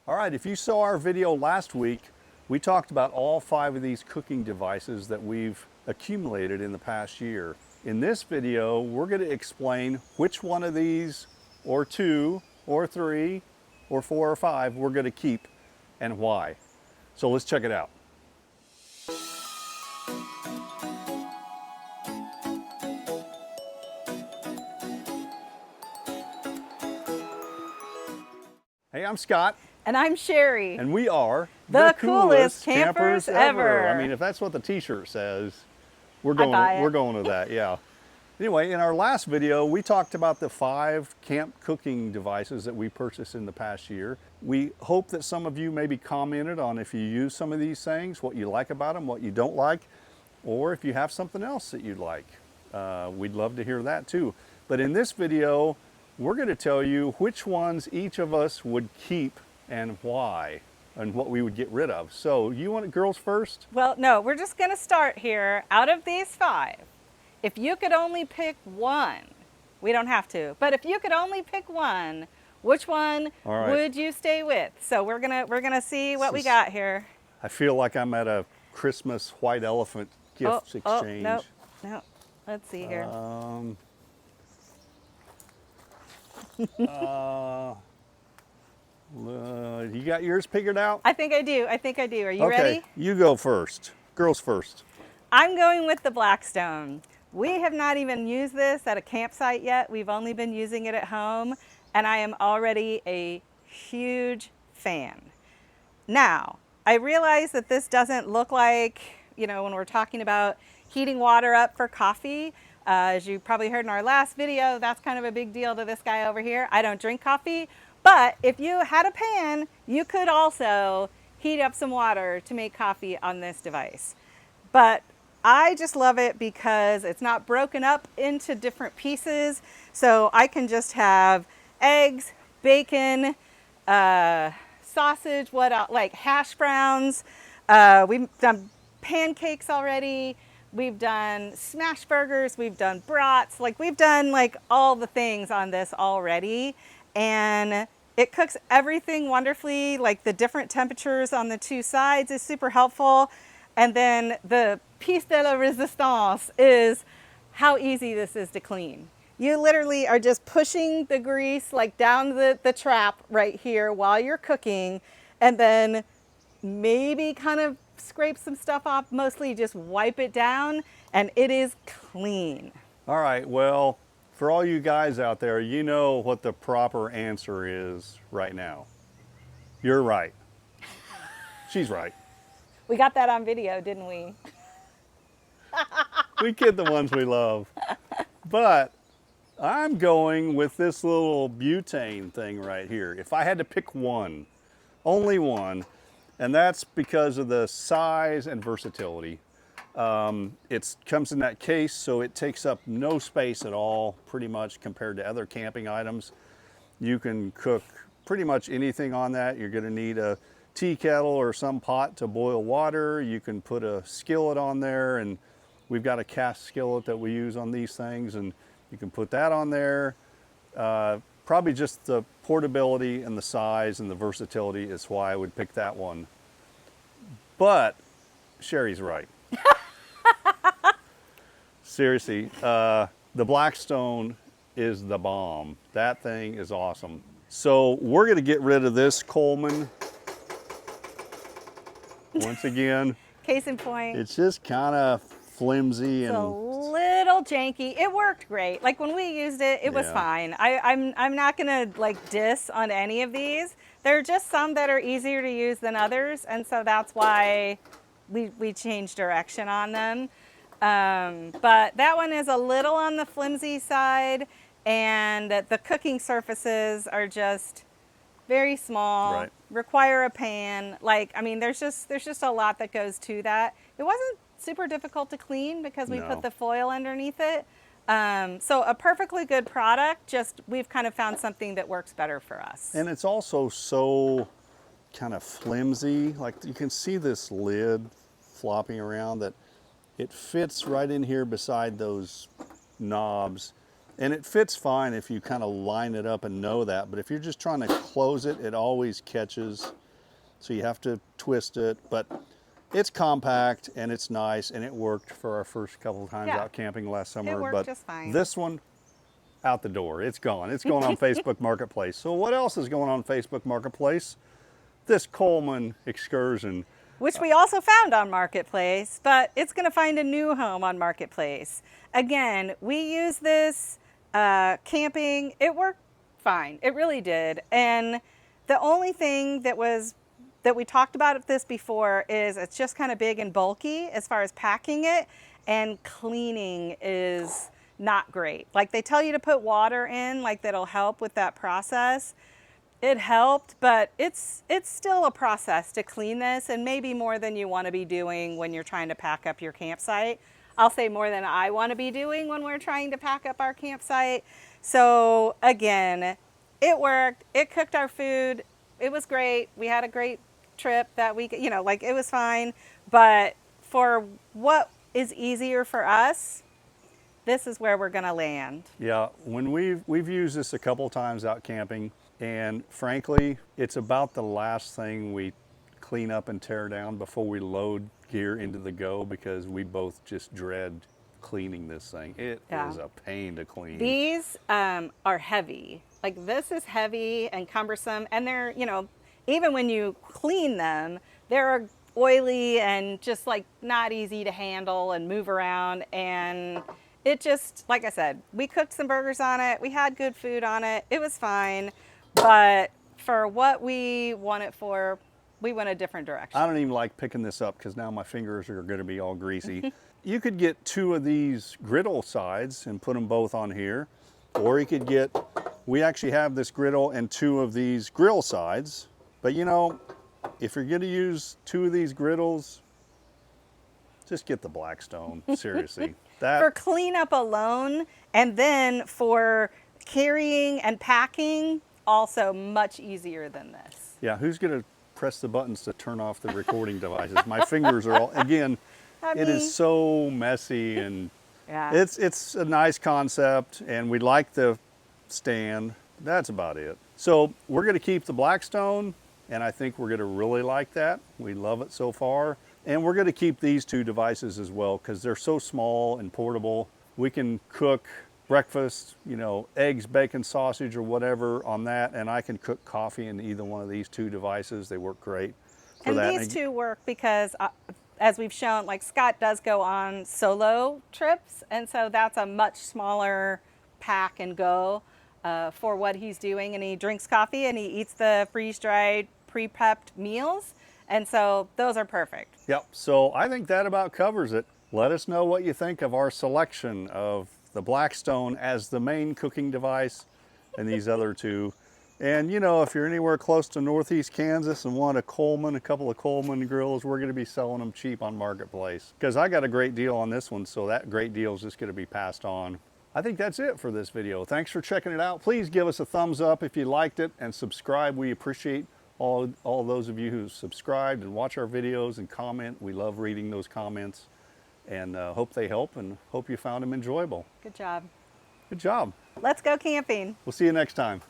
All right, if you saw our video last week, we talked about all 5 of these cooking devices that we've accumulated in the past year. In this video, we're going to explain which one of these, or 2, or 3, or 4, or 5 we're going to keep and why. So let's check it out. Hey, I'm Scott. And I'm Sherry. And we are the coolest campers ever. I mean, if that's what the t-shirt says, we're going with that, yeah. Anyway, in our last video, we talked about the 5 camp cooking devices that we purchased in the past year. We hope that some of you maybe commented on if you use some of these things, what you like about them, what you don't like, or if you have something else that you'd like. We'd love to hear that too. But in this video, we're going to tell you which ones each of us would keep and why, and what we would get rid of. So you want it girls first? Well, no, we're just going to start here. Out of these 5, if you could only pick one, we don't have to, but if you could only pick one, which one would you stay with? So we're gonna see what we got here. I feel like I'm at a Christmas white elephant gifts exchange. Oh, no. Let's see here. You got yours figured out? I think I do. Are you ready? You go first. Girls first. I'm going with the Blackstone. We have not even used this at a campsite yet. We've only been using it at home, and I am already a huge fan. Now, I realize that this doesn't look like, when we're talking about heating water up for coffee. As you probably heard in our last video, that's kind of a big deal to this guy over here. I don't drink coffee, but if you had a pan, you could also heat up some water to make coffee on this device. But I just love it because it's not broken up into different pieces. So I can just have eggs, bacon, sausage, like hash browns. We've done pancakes already. We've done smash burgers, we've done brats, we've done all the things on this already. And it cooks everything wonderfully, the different temperatures on the 2 sides is super helpful. And then the piece de la resistance is how easy this is to clean. You literally are just pushing the grease down the trap right here while you're cooking, and then maybe kind of scrape some stuff off, mostly just wipe it down, and it is clean. All right, well, for all you guys out there, you know what the proper answer is right now. You're right. She's right. We got that on video, didn't we? We kid the ones we love. But I'm going with this little butane thing right here. If I had to pick one, only one, and that's because of the size and versatility. It comes in that case, so it takes up no space at all, pretty much, compared to other camping items. You can cook pretty much anything on that. You're gonna need a tea kettle or some pot to boil water. You can put a skillet on there, and we've got a cast skillet that we use on these things, and you can put that on there. Probably just the portability and the size and the versatility is why I would pick that one. But Sherry's right. Seriously, the Blackstone is the bomb. That thing is awesome. So we're gonna get rid of this Coleman. Once again. Case in point. It's just kind of flimsy and a little janky. It worked great. When we used it, it was fine. I'm not gonna diss on any of these. There are just some that are easier to use than others, and so that's why we changed direction on them. But that one is a little on the flimsy side, and the cooking surfaces are just very small, require a pan. I mean, there's just a lot that goes to that. It wasn't super difficult to clean because we put the foil underneath it. So a perfectly good product, just we've kind of found something that works better for us. And it's also so kind of flimsy. You can see this lid flopping around, that it fits right in here beside those knobs, And it fits fine if you kind of line it up and know that, but if you're just trying to close it, it always catches. So you have to twist it, but it's compact and it's nice, and it worked for our first couple of times out camping last summer. It worked but just fine. This one, out the door. It's gone. It's going on Facebook Marketplace. So what else is going on Facebook Marketplace? This Coleman X-Cursion. Which we also found on Marketplace, but it's going to find a new home on Marketplace. Again, we use this camping. It worked fine. It really did. And the only thing that we talked about this before is it's just kind of big and bulky as far as packing it, and cleaning is not great. Like, they tell you to put water in, like that'll help with that process. It helped, but it's still a process to clean this, and maybe more than you want to be doing when you're trying to pack up your campsite. I'll say more than I want to be doing when we're trying to pack up our campsite. So again, it worked. It cooked our food. It was great. We had a great trip that week, you know, like, it was fine. But for what is easier for us, this is where we're going to land. Yeah, when we've used this a couple times out camping, and frankly, it's about the last thing we clean up and tear down before we load gear into the go, because we both just dread cleaning this thing. It is a pain to clean. These are heavy. Like, this is heavy and cumbersome, and they're, you know, even when you clean them, they're oily and just like not easy to handle and move around. And it just, like I said, we cooked some burgers on it. We had good food on it. It was fine. But for what we want it for, we went a different direction. I don't even like picking this up because now my fingers are going to be all greasy. You could get 2 of these griddle sides and put them both on here. Or you could get, we actually have this griddle and 2 of these grill sides. But you know, if you're going to use 2 of these griddles, just get the Blackstone, seriously. For cleanup alone, and then for carrying and packing, also much easier than this. Yeah, who's going to press the buttons to turn off the recording devices? My fingers are all, again, it is so messy, and it's a nice concept, and we like the stand. That's about it. So we're going to keep the Blackstone, and I think we're going to really like that. We love it so far. And we're going to keep these 2 devices as well because they're so small and portable. We can cook breakfast, you know, eggs, bacon, sausage, or whatever on that, and I can cook coffee in either one of these 2 devices. They work great for that. And these 2 work because, as we've shown, like, Scott does go on solo trips, and so that's a much smaller pack and go for what he's doing. And he drinks coffee and he eats the freeze-dried, pre-prepped meals. And so those are perfect. Yep, so I think that about covers it. Let us know what you think of our selection of the Blackstone as the main cooking device and these other 2. And you know, if you're anywhere close to Northeast Kansas and want a couple of Coleman grills, we're going to be selling them cheap on Marketplace. Because I got a great deal on this one, so that great deal is just going to be passed on. I think that's it for this video. Thanks for checking it out. Please give us a thumbs up if you liked it, and subscribe. We appreciate all those of you who subscribed and watch our videos and comment. We love reading those comments, and hope they help, and hope you found them enjoyable. Good job. Good job. Let's go camping. We'll see you next time.